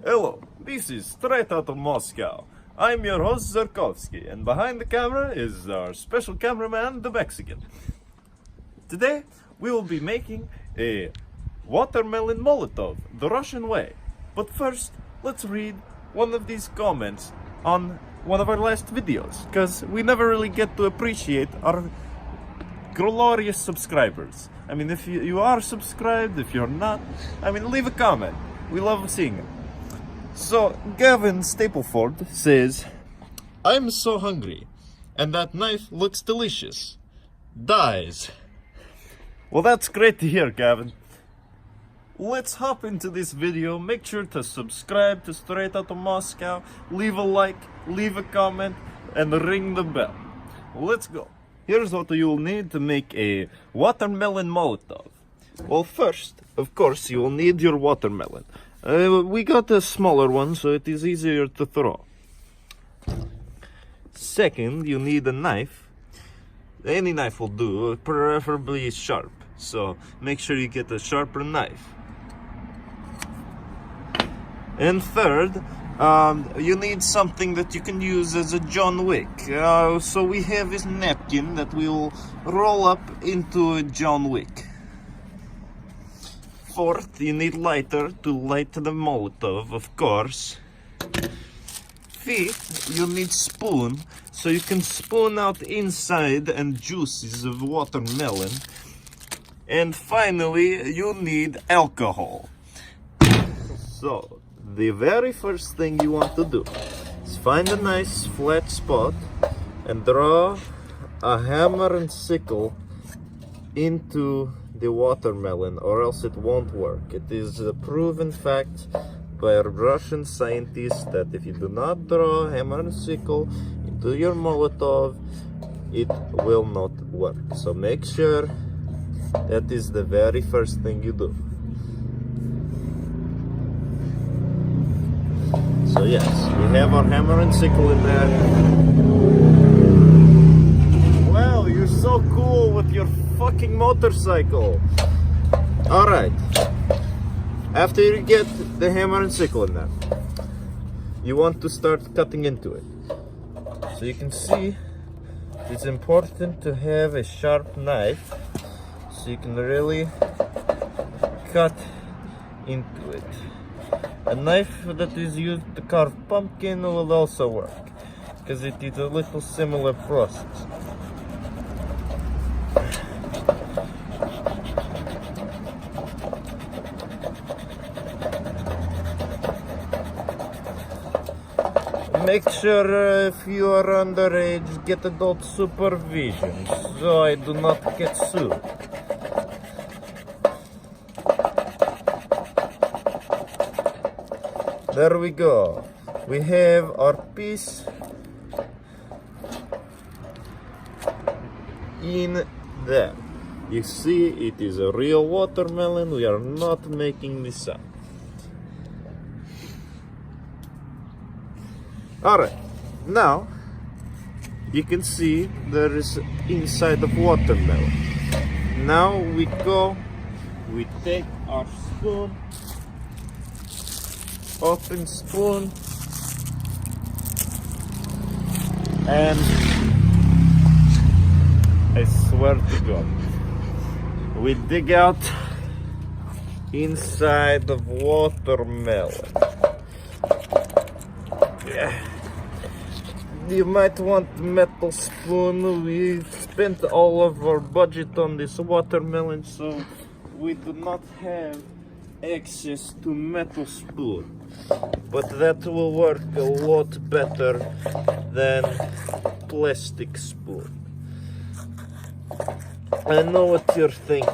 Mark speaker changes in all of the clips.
Speaker 1: Hello, this is Straight Out of Moscow. I'm your host Zercoughski, and behind the camera is our special cameraman, the Mexican. Today, we will be making a watermelon Molotov, the Russian way. But first, let's read one of these comments on one of our last videos, because we never really get to appreciate our glorious subscribers. I mean, if you are subscribed, if you're not, I mean, leave a comment. We love seeing it. So, Gavin Stapleford says, I'm so hungry, and that knife looks delicious. Dies. Well, that's great to hear, Gavin. Let's hop into this video. Make sure to subscribe to Straight Out of Moscow, leave a like, leave a comment, and ring the bell. Let's go. Here's what you'll need to make a watermelon Molotov. Well, first, of course, you will need your watermelon. We got a smaller one, so it is easier to throw. Second, you need a knife. Any knife will do, preferably sharp. So make sure you get a sharper knife. And third, you need something that you can use as a John Wick. So we have this napkin that we'll roll up into a John Wick. Fourth, you need lighter to light the Molotov, of course. Fifth, you need spoon, so you can spoon out inside and juices of watermelon. And finally, you need alcohol. So, the very first thing you want to do is find a nice flat spot and draw a hammer and sickle into the watermelon, or else it won't work. It is a proven fact by a Russian scientist that if you do not draw a hammer and sickle into your Molotov, it will not work. So make sure that is the very first thing you do. So yes, we have our hammer and sickle in there. Wow, you're so cool with your fucking motorcycle. Alright, after you get the hammer and sickle in there, you want to start cutting into it. So you can see it's important to have a sharp knife so you can really cut into it. A knife that is used to carve pumpkin will also work, because it is a little similar process. Make sure if you are underage, get adult supervision, so I do not get sued. There we go. We have our piece in there. You see, it is a real watermelon. We are not making this up. Alright, now you can see there is inside of watermelon. Now we take our spoon, open spoon, and I swear to God, we dig out inside of watermelon. Yeah. You might want metal spoon. We spent all of our budget on this watermelon, so we do not have access to metal spoon. But that will work a lot better than plastic spoon. I know what you're thinking.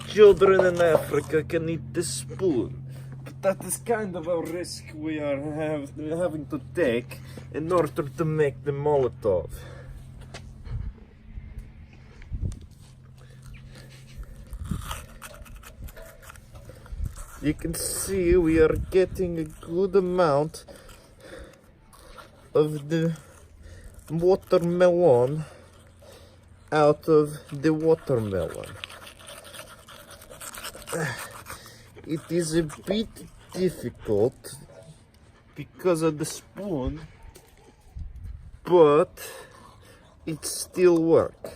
Speaker 1: Children in Africa can eat the spoon. That is kind of a risk we are having to take in order to make the Molotov. You can see we are getting a good amount of the watermelon out of the watermelon. It is a bit difficult because of the spoon, but it still works.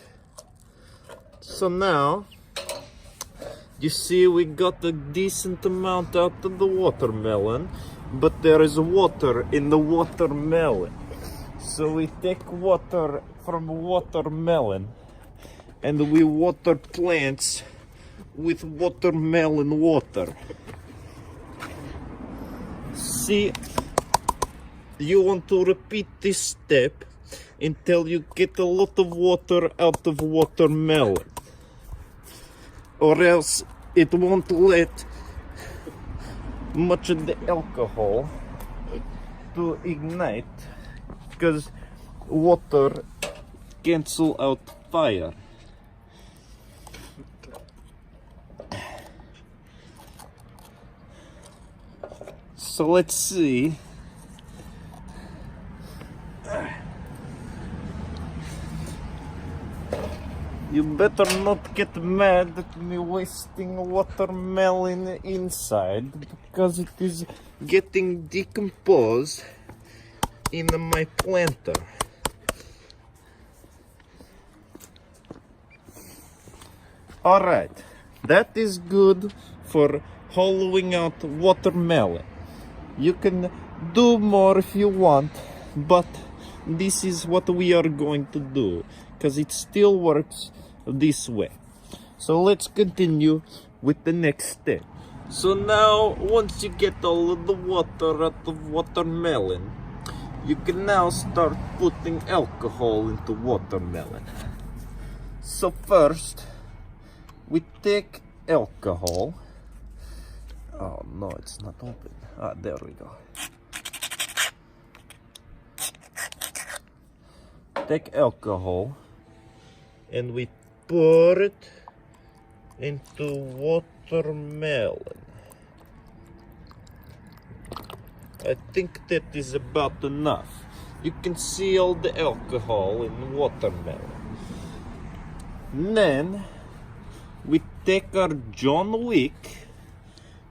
Speaker 1: So now, you see we got a decent amount out of the watermelon, but there is water in the watermelon. So we take water from watermelon and we water plants with watermelon water. See, you want to repeat this step until you get a lot of water out of watermelon, or else it won't let much of the alcohol to ignite, because water cancel out fire. So let's see. You better not get mad at me wasting watermelon inside, because it is getting decomposed in my planter. Alright, that is good for hollowing out watermelon. You can do more if you want, but this is what we are going to do, because it still works this way. So let's continue with the next step. So now, once you get all of the water out of watermelon, you can now start putting alcohol into watermelon. So first, we take alcohol. Oh no, it's not open. Ah, there we go. Take alcohol and we pour it into watermelon. I think that is about enough. You can see all the alcohol in watermelon. Then we take our John Wick.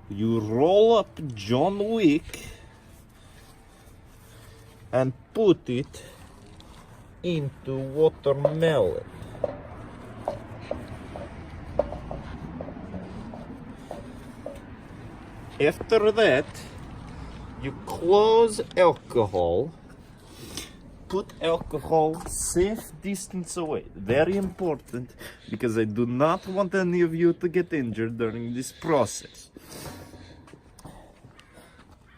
Speaker 1: You roll up John Wick and put it into watermelon. After that, you close alcohol, put alcohol safe distance away. Very important, because I do not want any of you to get injured during this process.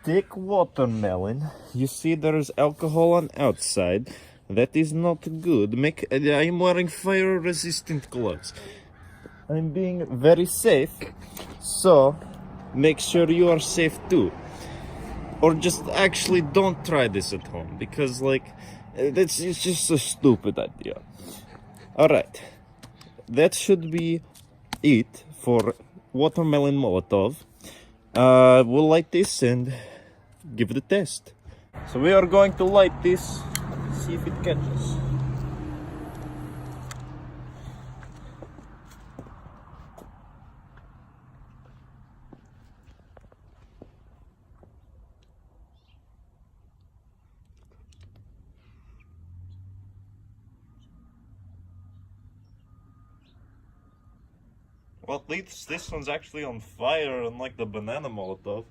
Speaker 1: Take watermelon. You see there is alcohol on outside. That is not good. I'm wearing fire resistant gloves. I'm being very safe, so make sure you are safe too. Or just actually don't try this at home, because it's just a stupid idea. Alright, that should be it for watermelon Molotov. We'll light this and give it a test. So we are going to light this, see if it catches. Well, at least this one's actually on fire, unlike the banana Molotov.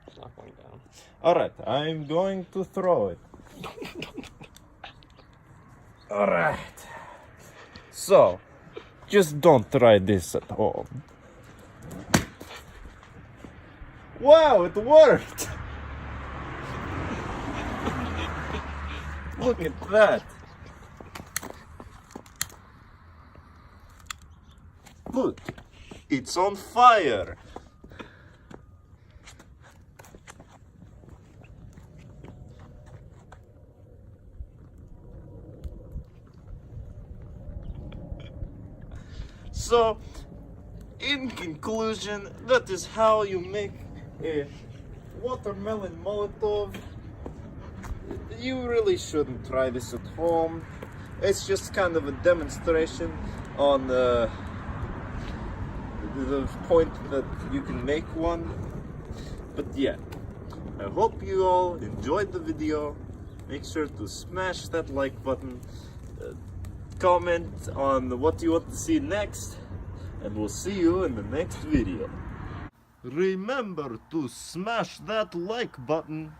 Speaker 2: It's not going down.
Speaker 1: Alright, I'm going to throw it. Alright. So, just don't try this at home. Wow, it worked! Look at that! Look, it's on fire! So, in conclusion, that is how you make a watermelon Molotov. You really shouldn't try this at home. It's just kind of a demonstration on the point that you can make one. But yeah, I hope you all enjoyed the video. Make sure to smash that like button, comment on what you want to see next, and we'll see you in the next video. Remember to smash that like button.